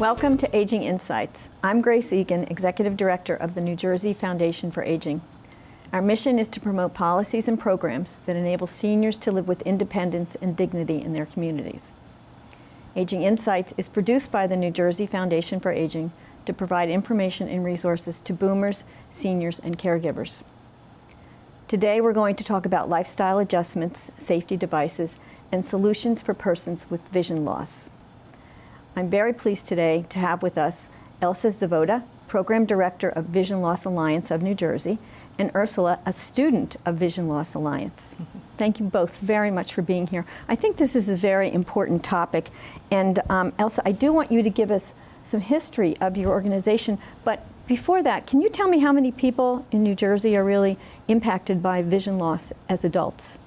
Welcome to Aging Insights. I'm Grace Egan, Executive Director of the New Jersey Foundation for Aging. Our mission is to promote policies and programs that enable seniors to live with independence and dignity in their communities. Aging Insights is produced by the New Jersey Foundation for Aging to provide information and resources to boomers, seniors, and caregivers. Today we're going to talk about lifestyle adjustments, safety devices, and solutions for persons with vision loss. I'm very pleased today to have with us Elsa Zavoda, Program Director of Vision Loss Alliance of New Jersey, and Ursula, a student of Vision Loss Alliance. Thank you both very much for being here. I think this is a very important topic, and Elsa, I do want you to give us some history of your organization, but before that, can you tell me how many people in New Jersey are really impacted by vision loss as adults?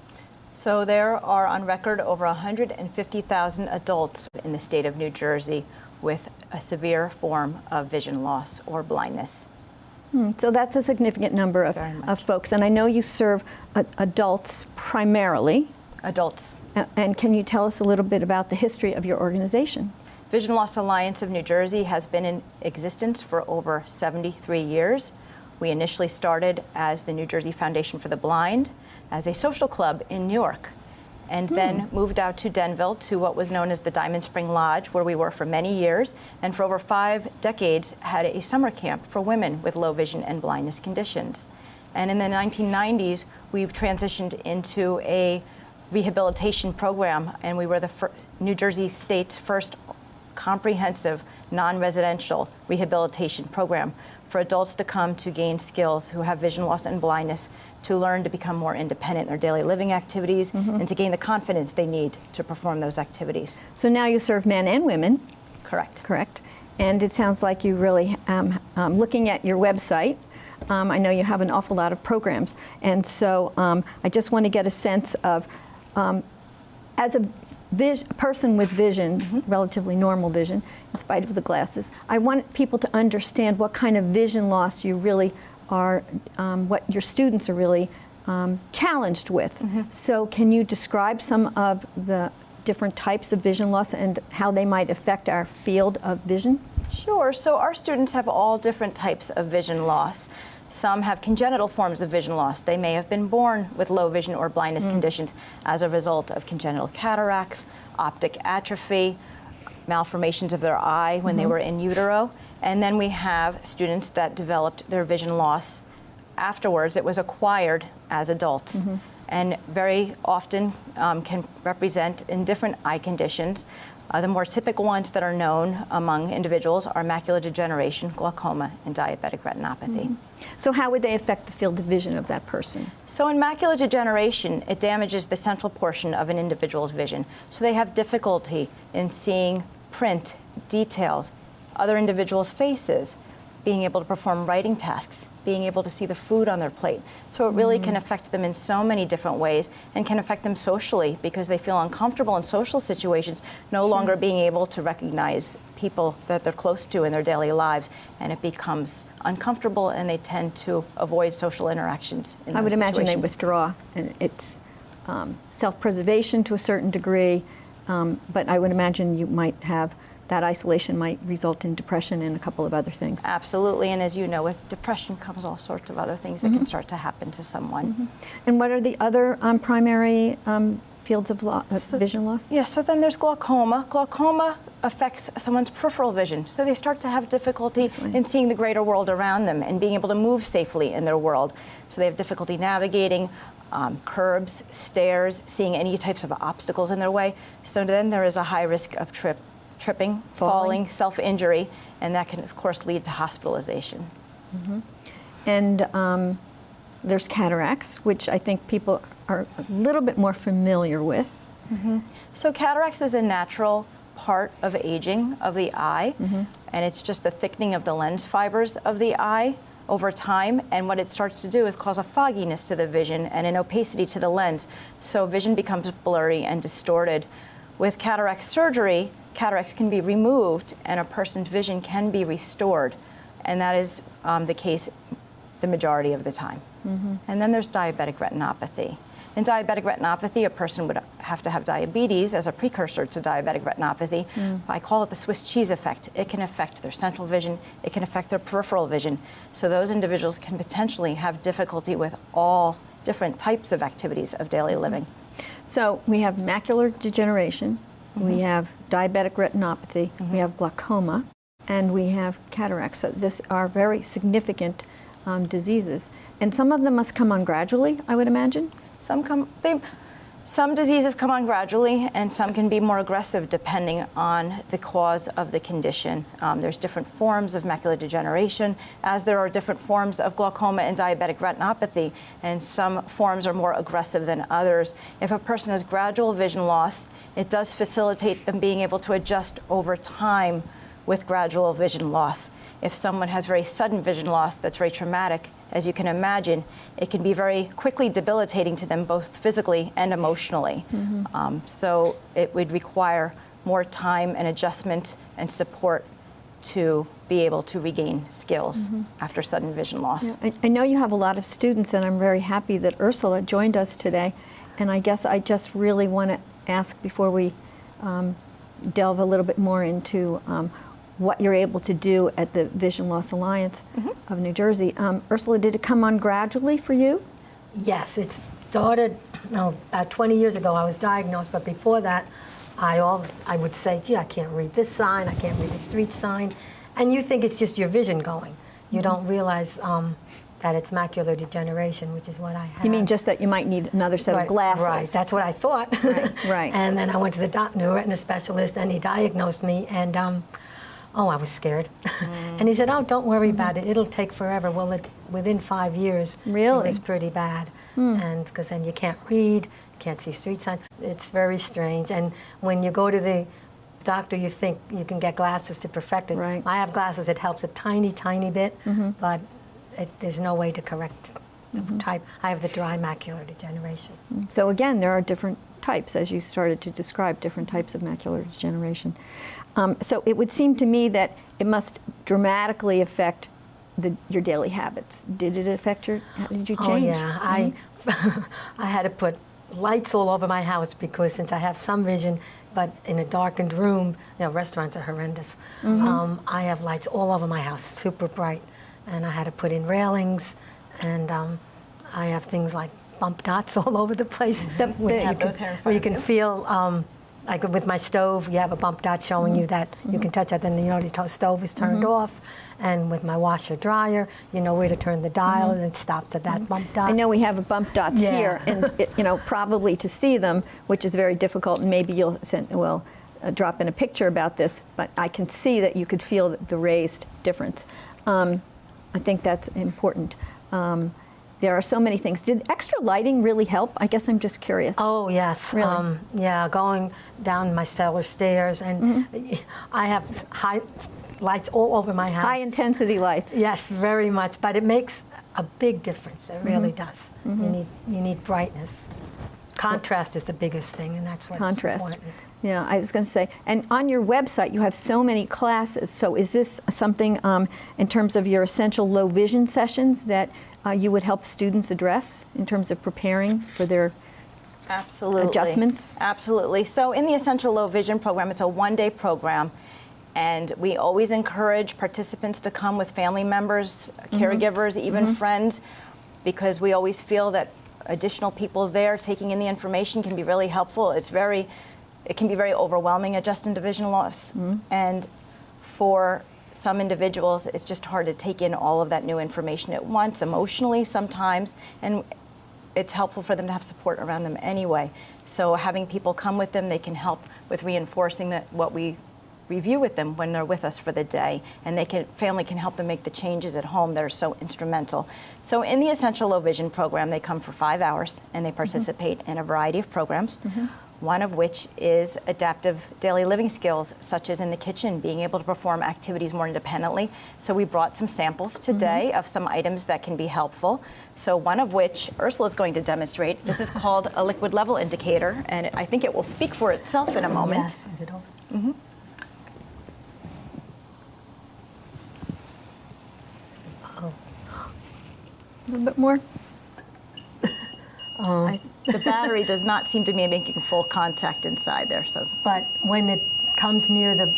So there are on record over 150,000 adults in the state of New Jersey with a severe form of vision loss or blindness. So that's a significant number of folks, and I know you serve adults primarily. Adults. And can you tell us a little bit about the history of your organization? Vision Loss Alliance of New Jersey has been in existence for over 73 years. We initially started as the New Jersey Foundation for the Blind, as a social club in New York, and then moved out to Denville to what was known as the Diamond Spring Lodge, where we were for many years, and for over 5 decades had a summer camp for women with low vision and blindness conditions. And in the 1990s, we've transitioned into a rehabilitation program, and we were the New Jersey State's first comprehensive non-residential rehabilitation program for adults to come to gain skills who have vision loss and blindness, to learn to become more independent in their daily living activities, and to gain the confidence they need to perform those activities. So now you serve men and women. Correct. Correct. And it sounds like you really, looking at your website, I know you have an awful lot of programs. And so I just want to get a sense of, as a person with vision, relatively normal vision, in spite of the glasses, I want people to understand what kind of vision loss you really are, what your students are really challenged with. So can you describe some of the different types of vision loss and how they might affect our field of vision? Sure. So our students have all different types of vision loss. Some have congenital forms of vision loss. They may have been born with low vision or blindness conditions as a result of congenital cataracts, optic atrophy, malformations of their eye when they were in utero. And then we have students that developed their vision loss afterwards. It was acquired as adults, and very often can represent in different eye conditions. The more typical ones that are known among individuals are macular degeneration, glaucoma, and diabetic retinopathy. So how would they affect the field of vision of that person? So in macular degeneration, it damages the central portion of an individual's vision. So they have difficulty in seeing print, details, other individuals' faces, being able to perform writing tasks, being able to see the food on their plate. So it really can affect them in so many different ways, and can affect them socially because they feel uncomfortable in social situations, no longer being able to recognize people that they're close to in their daily lives, and it becomes uncomfortable and they tend to avoid social interactions in those I would imagine situations. they withdraw, and it's self-preservation to a certain degree, but I would imagine you might have that isolation might result in depression and a couple of other things. Absolutely, and as you know, with depression comes all sorts of other things that can start to happen to someone. And what are the other primary fields of vision loss? Yeah, so then there's glaucoma. Glaucoma affects someone's peripheral vision, so they start to have difficulty in seeing the greater world around them and being able to move safely in their world. So they have difficulty navigating curbs, stairs, seeing any types of obstacles in their way. So then there is a high risk of tripping, falling, self-injury, and that can, of course, lead to hospitalization. And there's cataracts, which I think people are a little bit more familiar with. So cataracts is a natural part of aging of the eye, and it's just the thickening of the lens fibers of the eye over time, and what it starts to do is cause a fogginess to the vision and an opacity to the lens, so vision becomes blurry and distorted. With cataract surgery, cataracts can be removed and a person's vision can be restored, and that is the case the majority of the time. And then there's diabetic retinopathy. In diabetic retinopathy, a person would have to have diabetes as a precursor to diabetic retinopathy. I call it the Swiss cheese effect. It can affect their central vision, it can affect their peripheral vision. So those individuals can potentially have difficulty with all different types of activities of daily living. So we have macular degeneration, we have diabetic retinopathy, we have glaucoma, and we have cataracts. So these are very significant diseases. And some of them must come on gradually, I would imagine? Some diseases come on gradually, and some can be more aggressive depending on the cause of the condition. There's different forms of macular degeneration, as there are different forms of glaucoma and diabetic retinopathy, and some forms are more aggressive than others. If a person has gradual vision loss, it does facilitate them being able to adjust over time with gradual vision loss. If someone has very sudden vision loss that's very traumatic, as you can imagine, it can be very quickly debilitating to them both physically and emotionally. So it would require more time and adjustment and support to be able to regain skills after sudden vision loss. Yeah, I know you have a lot of students, and I'm very happy that Ursula joined us today. And I guess I just really want to ask, before we delve a little bit more into what you're able to do at the Vision Loss Alliance of New Jersey. Ursula, did it come on gradually for you? Yes, it started about 20 years ago. I was diagnosed, but before that, I would say, gee, I can't read this sign, I can't read the street sign, and you think it's just your vision going. You don't realize that it's macular degeneration, which is what I have. You mean just that you might need another set of glasses? Right, that's what I thought. Right. And then I went to the new retina specialist, and he diagnosed me, and oh, I was scared. And he said, oh, don't worry about it. It'll take forever. Well, within 5 years, really? It was pretty bad. And because then you can't read, can't see street signs. It's very strange. And when you go to the doctor, you think you can get glasses to perfect it. Right. I have glasses. It helps a tiny, tiny bit, but there's no way to correct the type. I have the dry macular degeneration. So again, there are different types, as you started to describe, different types of macular degeneration. So it would seem to me that it must dramatically affect your daily habits. Did it affect how did you change? Oh yeah, I had to put lights all over my house because since I have some vision, but in a darkened room, restaurants are horrendous. I have lights all over my house, super bright, and I had to put in railings, and I have things like bump dots all over the place. Where you can feel, like with my stove, you have a bump dot showing you that you can touch it, then you know the stove is turned off. And with my washer dryer, you know where to turn the dial, and it stops at that bump dot. I know we have bump dots here, and probably to see them, which is very difficult, and maybe you'll drop in a picture about this, but I can see that you could feel the raised difference. I think that's important. There are so many things. Did extra lighting really help? I guess I'm just curious. Oh, yes. Really? Yeah, going down my cellar stairs, and I have high lights all over my house. High intensity lights. Yes, very much, but it makes a big difference. It really does. You need brightness. Contrast is the biggest thing, and that's what's important. Yeah, I was going to say, and on your website you have so many classes. So is this something in terms of your essential low vision sessions that you would help students address in terms of preparing for their adjustments? Absolutely. So in the Essential Low Vision program, it's a one-day program, and we always encourage participants to come with family members, caregivers, even friends, because we always feel that additional people there taking in the information can be really helpful. It can be very overwhelming, adjusting to vision loss. And for some individuals, it's just hard to take in all of that new information at once, emotionally sometimes, and it's helpful for them to have support around them anyway. So having people come with them, they can help with reinforcing what we review with them when they're with us for the day, and family can help them make the changes at home that are so instrumental. So in the Essential Low Vision program, they come for 5 hours, and they participate in a variety of programs. One of which is adaptive daily living skills, such as in the kitchen, being able to perform activities more independently. So we brought some samples today of some items that can be helpful. So one of which Ursula is going to demonstrate. This is called a liquid level indicator, and I think it will speak for itself in a moment. Yes, is it over? A little bit more. The battery does not seem to be making full contact inside there. So, But when it comes near the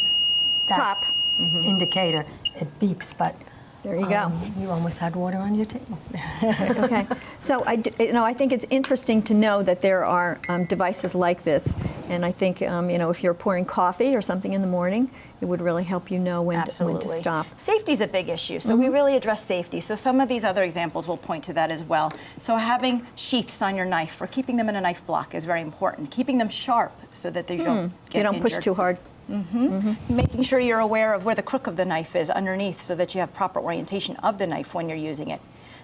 Top. indicator, it beeps. But There you go. you almost had water on your table. Okay. So I think it's interesting to know that there are devices like this, and I think if you're pouring coffee or something in the morning, it would really help you know when to stop. Safety is a big issue, so we really address safety. So some of these other examples will point to that as well. So having sheaths on your knife or keeping them in a knife block is very important. Keeping them sharp so that they don't get injured. Push too hard. Making sure you're aware of where the crook of the knife is underneath so that you have proper orientation of the knife when you're using it.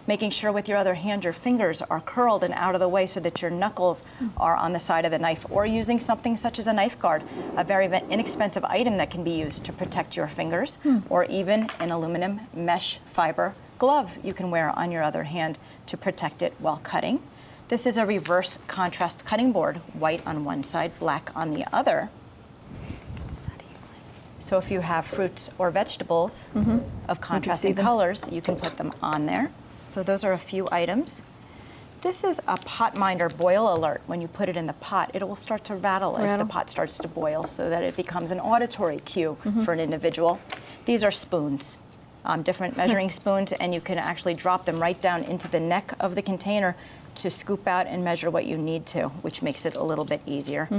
Making sure with your other hand your fingers are curled and out of the way so that your knuckles are on the side of the knife, or using something such as a knife guard, a very inexpensive item that can be used to protect your fingers, or even an aluminum mesh fiber glove you can wear on your other hand to protect it while cutting. This is a reverse contrast cutting board, white on one side, black on the other. So if you have fruits or vegetables of contrasting colors, you can put them on there. So those are a few items. This is a pot minder boil alert. When you put it in the pot, it will start to rattle as the pot starts to boil so that it becomes an auditory cue for an individual. These are spoons, different measuring spoons, and you can actually drop them right down into the neck of the container to scoop out and measure what you need to, which makes it a little bit easier.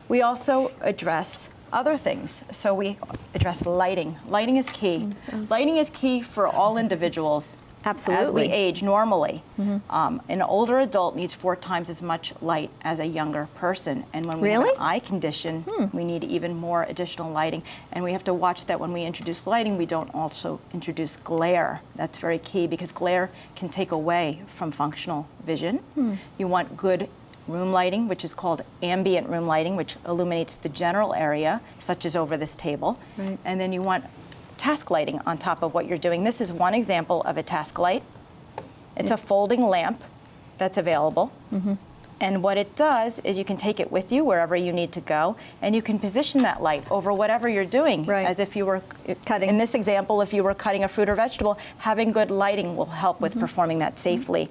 We also address other things. So we address lighting. Lighting is key. Lighting is key for all individuals. Absolutely. As we age normally. An older adult needs 4 times as much light as a younger person. And when we have an eye condition, we need even more additional lighting. And we have to watch that when we introduce lighting, we don't also introduce glare. That's very key because glare can take away from functional vision. You want good room lighting, which is called ambient room lighting, which illuminates the general area, such as over this table. And then you want task lighting on top of what you're doing. This is one example of a task light. It's a folding lamp that's available. And what it does is you can take it with you wherever you need to go, and you can position that light over whatever you're doing. As if you were cutting. In this example, if you were cutting a fruit or vegetable, having good lighting will help with performing that safely.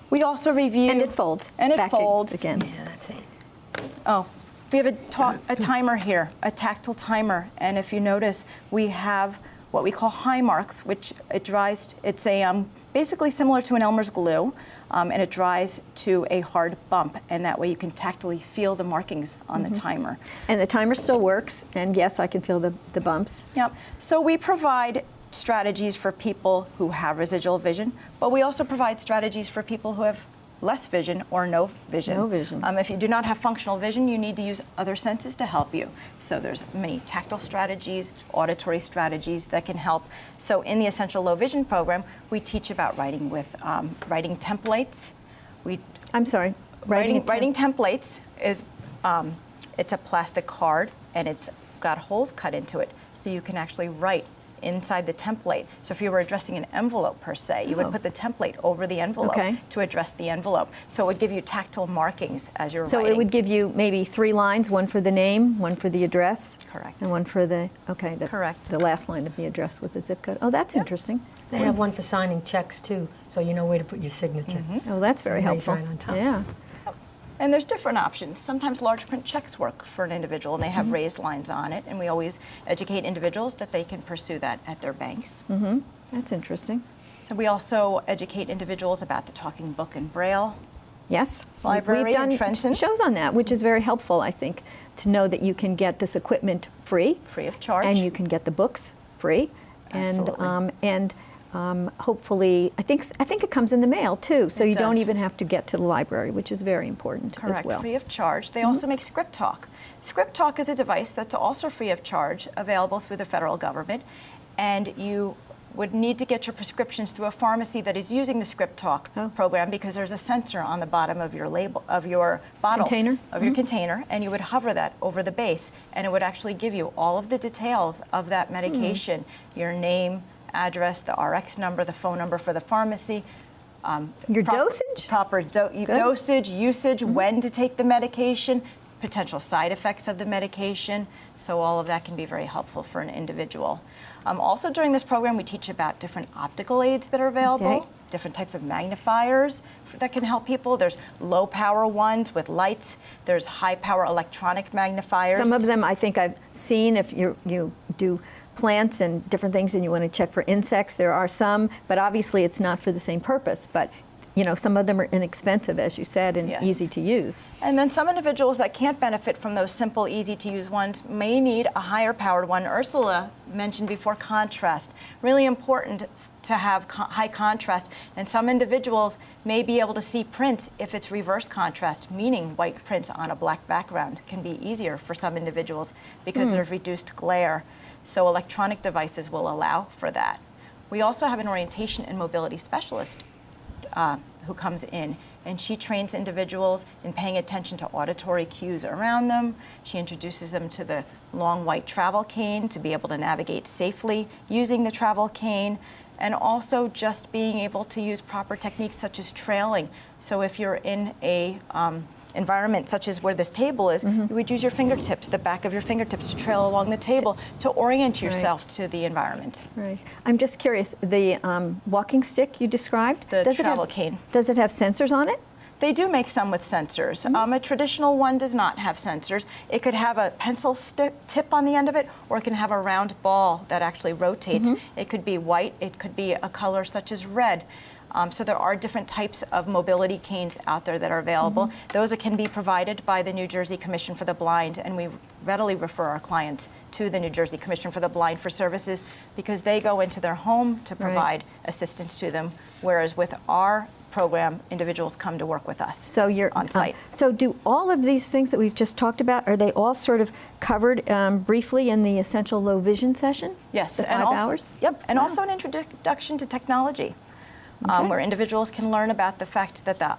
We also review... And it folds. And it folds. Again. Yeah, that's it. Oh, we have a timer here, a tactile timer. And if you notice, we have what we call high marks, which it dries, it's a basically similar to an Elmer's glue, and it dries to a hard bump. And that way you can tactily feel the markings on the timer. And the timer still works. And yes, I can feel the bumps. Yep. So we provide strategies for people who have residual vision, but we also provide strategies for people who have less vision or no vision. No vision. If you do not have functional vision, you need to use other senses to help you. So there's many tactile strategies, auditory strategies that can help. So in the Essential Low Vision program, we teach about writing with writing templates. I'm sorry. Writing templates is it's a plastic card and it's got holes cut into it, so you can actually write inside the template. So if you were addressing an envelope per se, you would put the template over the envelope to address the envelope. So it would give you tactile markings as you're writing. So it would give you maybe 3 lines, one for the name, one for the address. Correct. And one for the, correct. The last line of the address with the zip code. Oh, that's interesting. They have one for signing checks too, so you know where to put your signature. Oh, that's very helpful. Right on top. Yeah. And there's different options. Sometimes large print checks work for an individual and they have raised lines on it, and we always educate individuals that they can pursue that at their banks. That's interesting. So we also educate individuals about the Talking Book and Braille. Yes. Library We've done in Trenton. shows on that, which is very helpful, I think, to know that you can get this equipment free. Free of charge. And you can get the books free. Absolutely. And hopefully, I think it comes in the mail too, so you don't does. even have to get to the library, which is very important as well. Free of charge. They also make Script Talk. Script Talk is a device that's also free of charge, available through the federal government, and you would need to get your prescriptions through a pharmacy that is using the Script Talk program, because there's a sensor on the bottom of your label, of your bottle, your container, and you would hover that over the base, and it would actually give you all of the details of that medication, your name, address, the RX number, the phone number for the pharmacy. Your dosage? Proper dosage, usage, when to take the medication, potential side effects of the medication. So all of that can be very helpful for an individual. Also during this program, we teach about different optical aids that are available, Okay. different types of magnifiers that can help people. There's low power ones with lights. There's high power electronic magnifiers. Some of them I think I've seen if you do plants and different things and you want to check for insects. There are some, but obviously it's not for the same purpose. But you know, some of them are inexpensive, as you said, and Yes. easy to use. And then some individuals that can't benefit from those simple, easy-to-use ones may need a higher-powered one. Ursula mentioned before contrast. Really important to have high contrast. And some individuals may be able to see print if it's reverse contrast, meaning white print on a black background can be easier for some individuals because there's reduced glare. So electronic devices will allow for that. We also have an orientation and mobility specialist who comes in, and she trains individuals in paying attention to auditory cues around them. She introduces them to the long white travel cane to be able to navigate safely using the travel cane, and also just being able to use proper techniques such as trailing. So if you're in a environment such as where this table is, you would use your fingertips, the back of your fingertips, to trail along the table to orient yourself to the environment. Right. I'm just curious, the walking stick you described, The travel cane. Does it have sensors on it? They do make some with sensors. A traditional one does not have sensors. It could have a pencil tip on the end of it, or it can have a round ball that actually rotates. It could be white, it could be a color such as red. So there are different types of mobility canes out there that are available. Those can be provided by the New Jersey Commission for the Blind, and we readily refer our clients to the New Jersey Commission for the Blind for services because they go into their home to provide assistance to them, whereas with our program, individuals come to work with us So you're on site. So do all of these things that we've just talked about, are they all sort of covered briefly in the essential low vision session? Yes, The 5 and also, hours? Yep, and also an introduction to technology, where individuals can learn about the fact that the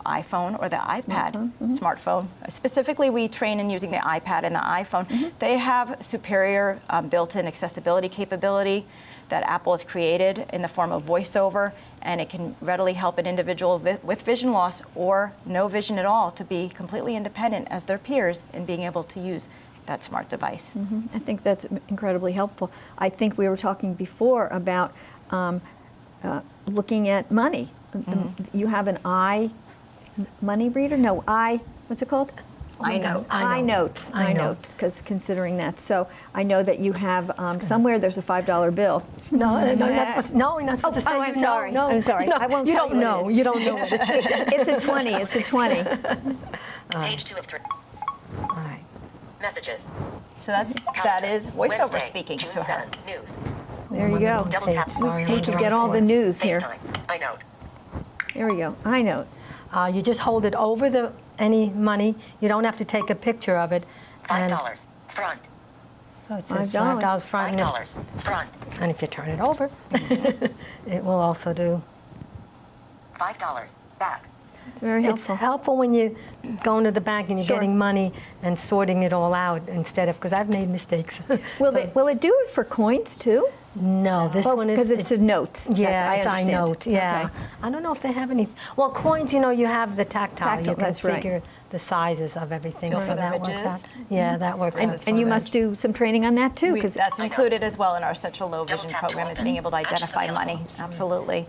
iPhone or the iPad, smartphone, specifically we train in using the iPad and the iPhone, they have superior built-in accessibility capability that Apple has created in the form of VoiceOver, and it can readily help an individual with vision loss or no vision at all to be completely independent as their peers in being able to use that smart device. I think that's incredibly helpful. I think we were talking before about looking at money. You have an money reader? No, what's it called? iNote, because considering that. So I know that you have somewhere there's a $5 bill. No, you're not supposed to say. I'm sorry. No, I'm sorry. No, I won't you tell don't know. what it is. You don't know what it is. It's a 20. It's a 20. Page 2 of 3. All right. Messages. So that is VoiceOver Wednesday, speaking June to her. 7. News. There you go. Double tap. Sorry, We can get all the news here. FaceTime. iNote. Here we go. iNote. You just hold it over any money. You don't have to take a picture of it. And $5 front. so it says $5. $5 front. $5 front. And if you turn it over, it will also do. $5 back. It's very It's helpful. helpful when you go into the bank and you're getting money and sorting it all out instead of, because I've made mistakes. Will it do it for coins too? No, this one is. because it's a note. Yeah, it's I understand. iNote. Yeah, Okay. I don't know if they have any. Well, coins, you have the tactile. You can that's right. figure the sizes of everything, so Filter that images. works out. Yeah, that works out. And you must do some training on that too, because That's included as well in our Essential Low Vision tap to program, is open. being able to Action identify available. money. Absolutely.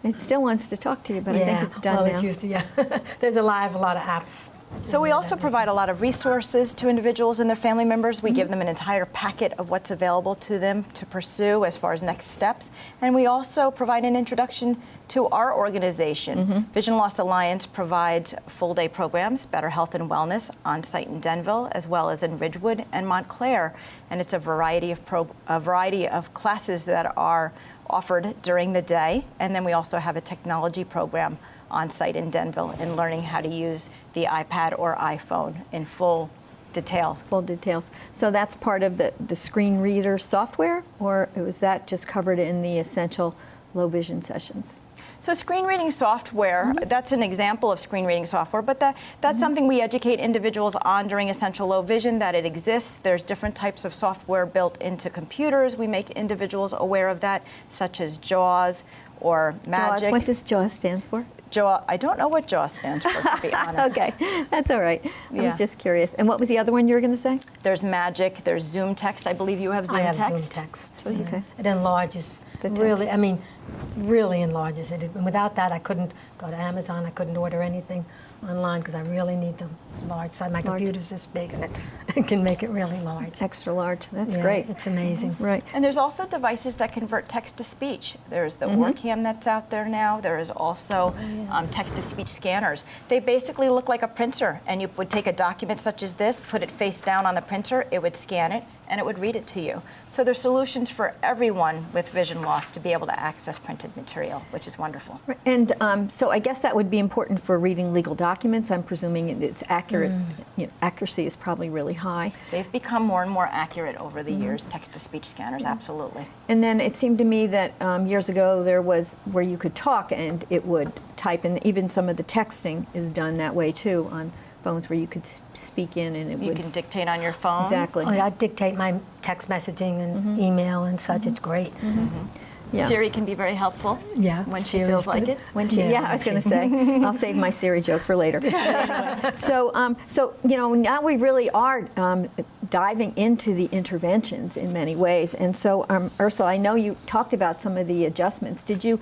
it still wants to talk to you, but I think it's done well, now. it's used to, yeah. There's a lot of apps. So we also provide a lot of resources to individuals and their family members. We give them an entire packet of what's available to them to pursue as far as next steps. And we also provide an introduction to our organization. Vision Loss Alliance provides full-day programs, Better Health and Wellness, on-site in Denville, as well as in Ridgewood and Montclair. And it's a variety of classes that are offered during the day. And then we also have a technology program on site in Denville in learning how to use the iPad or iPhone in full details. Full details. So that's part of the screen reader software, or was that just covered in the essential low vision sessions? So screen reading software, that's an example of screen reading software, but that's something we educate individuals on during Essential Low Vision, that it exists. There's different types of software built into computers. We make individuals aware of that, such as JAWS or Magic. JAWS, what does JAWS stand for? JAW, I don't know what JAW stands for, to be honest. Okay, that's all right. I Yeah. was just curious. And what was the other one you were going to say? There's Magic, there's Zoom Text. I believe you have Zoom I have Text. Zoom text. Okay. It enlarges The text. really. I mean, really enlarges it. And without that, I couldn't go to Amazon. I couldn't order anything online because I really need the large side. My Large. computer's this big, and it can make it really large. Extra large. That's Yeah, great. It's amazing. Right. And there's also devices that convert text to speech. There's the Orcam that's out there now. There is also text-to-speech scanners. They basically look like a printer, and you would take a document such as this, put it face down on the printer, it would scan it, and it would read it to you. So there's solutions for everyone with vision loss to be able to access printed material, which is wonderful. And so I guess that would be important for reading legal documents. I'm presuming it's accurate. You know, accuracy is probably really high. They've become more and more accurate over the years, text-to-speech scanners, absolutely. And then it seemed to me that years ago there was where you could talk and it would type, and even some of the texting is done that way too on phones where you could speak in and it You would. can dictate on your phone. Exactly. Oh, yeah, I dictate my text messaging and email and such. It's great. Yeah. Siri can be very helpful Yeah, when she Siri's feels like good. it. When she, yeah, I was going to say, I'll save my Siri joke for later. Anyway, so you know, now we really are diving into the interventions in many ways. And so, Ursula, I know you talked about some of the adjustments. Did you?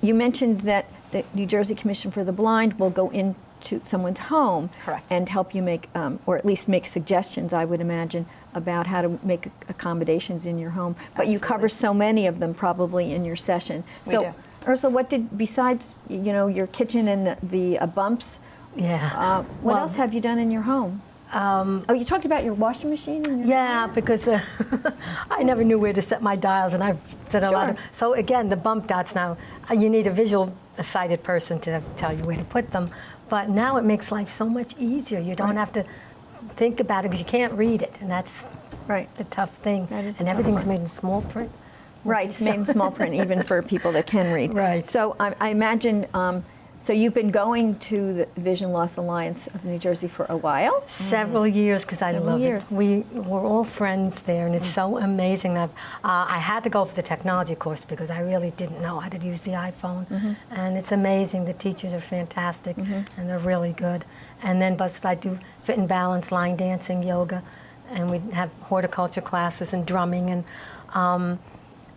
You mentioned that the New Jersey Commission for the Blind will go into someone's home, Correct. and help you make, or at least make suggestions, I would imagine, about how to make accommodations in your home. But you cover so many of them probably in your session. We So, do. Ursula, what did, besides, you know, your kitchen and the bumps, Yeah. what Well, else have you done in your home? Oh, you talked about your washing machine and your Yeah, because I never knew where to set my dials, and I've set a lot of. Sure. So again, the bump dots now, you need a visual sighted person to tell you where to put them. But now it makes life so much easier. You don't have to think about it because you can't read it, and that's Right. the tough thing. That is the And tough everything's part. made in small print. Right, it's made in small print, even for people that can read. Right. So I imagine, so you've been going to the Vision Loss Alliance of New Jersey for a while? Several years, because I Several love years. it. We're all friends there, and it's so amazing. That I had to go for the technology course because I really didn't know how to use the iPhone, and it's amazing. The teachers are fantastic, and they're really good. And then, plus, I do fit and balance, line dancing, yoga, and we have horticulture classes and drumming, and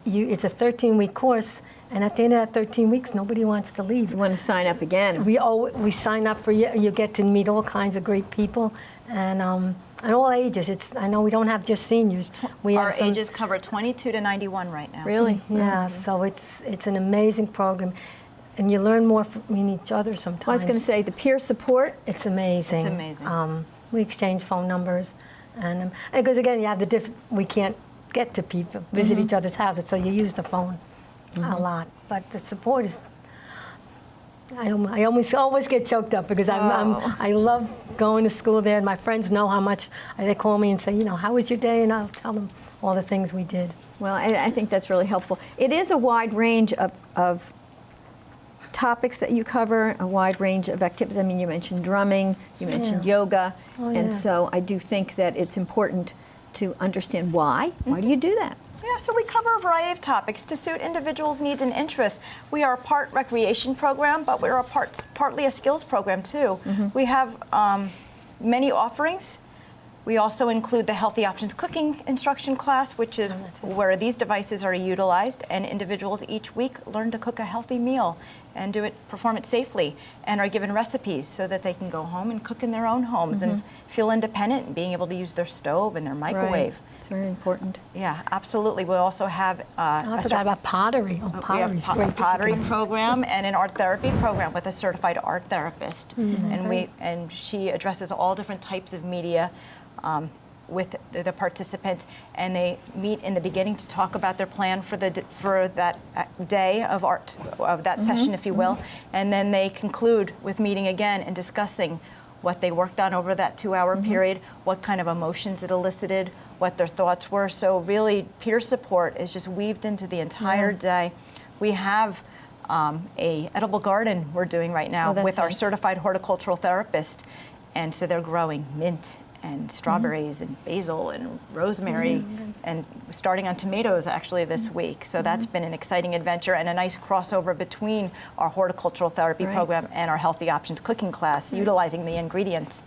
it's a 13-week course, and at the end of that 13 weeks, nobody wants to leave. You want to sign up again? We sign up for you get to meet all kinds of great people, and all ages. I know we don't have just seniors. We Our have some, ages cover 22 to 91 right now. Really? Yeah, so it's an amazing program, and you learn more from each other sometimes. Well, I was going to say the peer support. It's amazing. It's amazing. We exchange phone numbers, and because again, you have the difference. We can't get to people, visit each other's houses, so you use the phone a lot. But the support is. I always get choked up because I love going to school there, and my friends know how much they call me and say, you know, how was your day, and I'll tell them all the things we did. Well, I think that's really helpful. It is a wide range of topics that you cover, a wide range of activities. I mean, you mentioned drumming, you mentioned yoga, and so I do think that it's important to understand why. Why do you do that? Yeah, so we cover a variety of topics to suit individuals' needs and interests. We are a part recreation program, but we're partly a skills program too. We have many offerings. We also include the Healthy Options Cooking Instruction class, which is where these devices are utilized, and individuals each week learn to cook a healthy meal and perform it safely, and are given recipes so that they can go home and cook in their own homes and feel independent and being able to use their stove and their microwave. Right. It's very important. Yeah, absolutely. We also have I forgot about pottery. Oh, we have pottery's a great. pottery program and an art therapy program with a certified art therapist, and she addresses all different types of media with the participants, and they meet in the beginning to talk about their plan for that day of art, of that session, if you will, and then they conclude with meeting again and discussing what they worked on over that 2-hour period, what kind of emotions it elicited, what their thoughts were. So really, peer support is just weaved into the entire day. We have a edible garden we're doing right now with our nice. certified horticultural therapist, and so they're growing mint and strawberries and basil and rosemary, and starting on tomatoes actually this week. So that's been an exciting adventure and a nice crossover between our horticultural therapy program and our healthy options cooking class, utilizing the ingredients.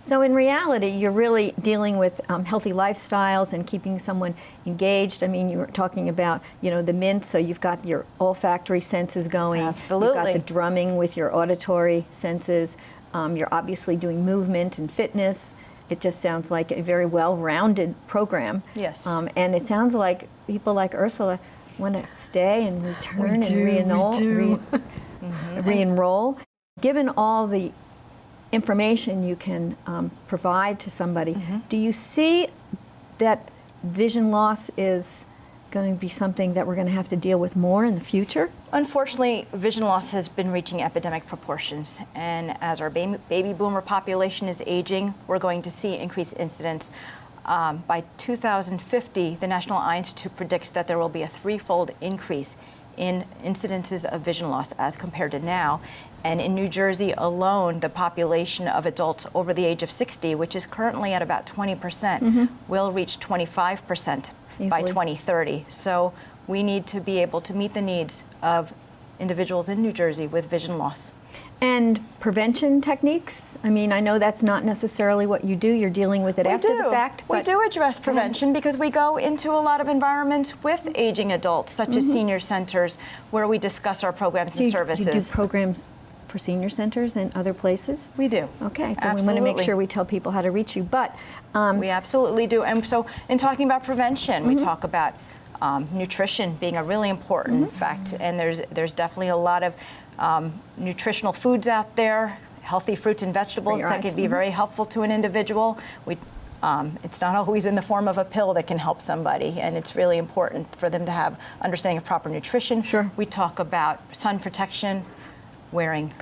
So in reality, you're really dealing with healthy lifestyles and keeping someone engaged. I mean, you were talking about, you know, the mint, so you've got your olfactory senses going. Absolutely. You've got the drumming with your auditory senses. You're obviously doing movement and fitness. It just sounds like a very well-rounded program. Yes. And it sounds like people like Ursula want to stay and return and re-enroll. Given all the information you can provide to somebody, do you see that vision loss is going to be something that we're going to have to deal with more in the future? Unfortunately, vision loss has been reaching epidemic proportions, and as our baby boomer population is aging, we're going to see increased incidence. By 2050, the National Eye Institute predicts that there will be a threefold increase in incidences of vision loss as compared to now. And in New Jersey alone, the population of adults over the age of 60, which is currently at about 20%, will reach 25% by 2030. So we need to be able to meet the needs of individuals in New Jersey with vision loss. And prevention techniques? I mean, I know that's not necessarily what you do. You're dealing with it after the fact. We do address prevention because we go into a lot of environments with aging adults, such as senior centers, where we discuss our programs and services. Do you do programs for senior centers and other places? We do. Okay, so we want to make sure we tell people how to reach you. But we absolutely do. And so in talking about prevention, we talk about nutrition being a really important fact. And there's definitely a lot of nutritional foods out there, healthy fruits and vegetables that can be very helpful to an individual. It's not always in the form of a pill that can help somebody, and it's really important for them to have understanding of proper nutrition. Sure. We talk about sun protection, wearing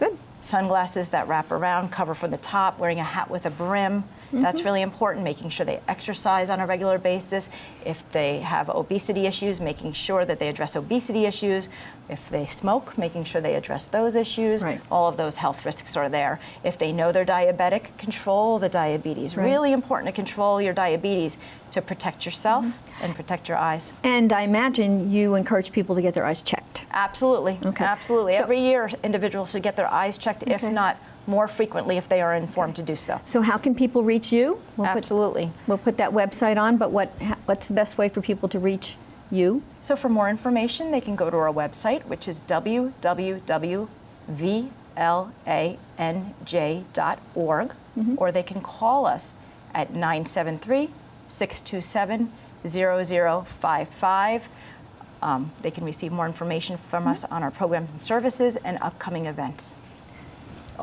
sunglasses that wrap around, cover from the top, wearing a hat with a brim. That's really important, making sure they exercise on a regular basis. If they have obesity issues, making sure that they address obesity issues. If they smoke, making sure they address those issues. All of those health risks are there. If they know they're diabetic, control the diabetes. Really important to control your diabetes to protect yourself and protect your eyes. And I imagine you encourage people to get their eyes checked. Absolutely. Absolutely. So, every year, individuals should get their eyes checked, if not more frequently if they are informed to do so. So how can people reach you? Absolutely. We'll put that website on, but what's the best way for people to reach you? So for more information, they can go to our website, which is www.vlanj.org, or they can call us at 973-627-0055. They can receive more information from us on our programs and services and upcoming events.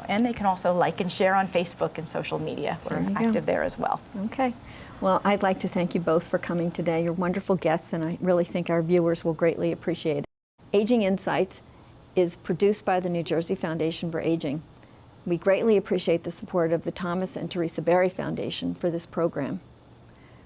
And they can also like and share on Facebook and social media. We're active there as well. Okay. Well, I'd like to thank you both for coming today. You're wonderful guests, and I really think our viewers will greatly appreciate it. Aging Insights is produced by the New Jersey Foundation for Aging. We greatly appreciate the support of the Thomas and Teresa Berry Foundation for this program.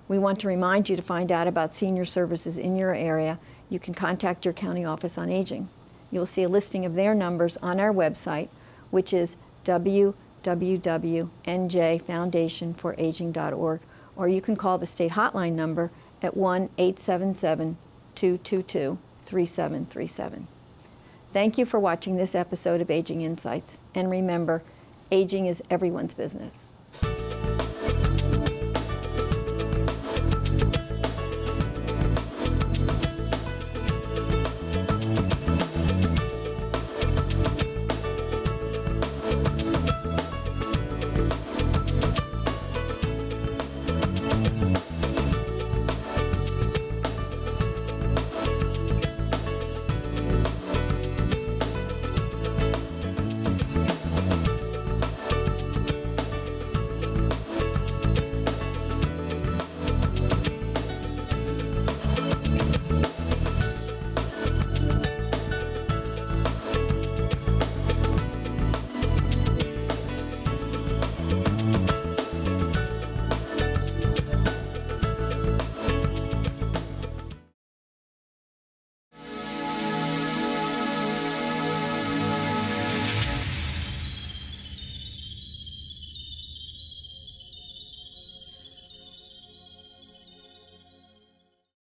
We want to remind you to find out about senior services in your area. You can contact your county office on aging. You'll see a listing of their numbers on our website, which is www.njfoundationforaging.org, or you can call the state hotline number at 1-877-222-3737. Thank you for watching this episode of Aging Insights, and remember, aging is everyone's business.